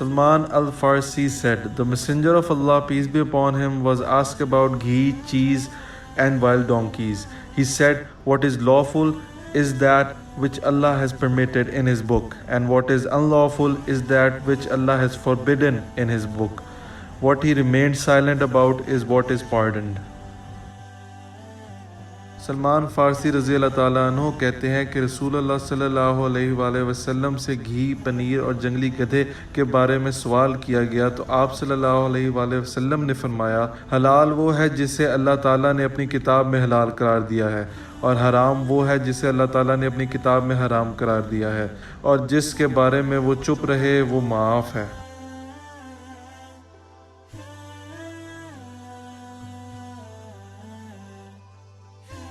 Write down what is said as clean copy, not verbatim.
Salman al-Farsi said, "The Messenger of Allah, peace be upon him, was asked about ghee, cheese, and wild donkeys. He said, what is lawful is that which Allah has permitted in His book, and what is unlawful is that which Allah has forbidden in His book. What He remained silent about is what is pardoned." Salman فارسی رضی اللہ تعالیٰ عنہ کہتے ہیں کہ رسول اللہ صلی اللہ علیہ وآلہ وسلم سے گھی، پنیر اور جنگلی گدھے کے بارے میں سوال کیا گیا تو آپ صلی اللہ علیہ وآلہ وسلم نے فرمایا، حلال وہ ہے جسے اللہ تعالیٰ نے اپنی کتاب میں حلال قرار دیا ہے، اور حرام وہ ہے جسے اللہ تعالیٰ نے اپنی کتاب میں حرام قرار دیا ہے، اور جس کے بارے میں وہ چپ رہے وہ معاف ہے۔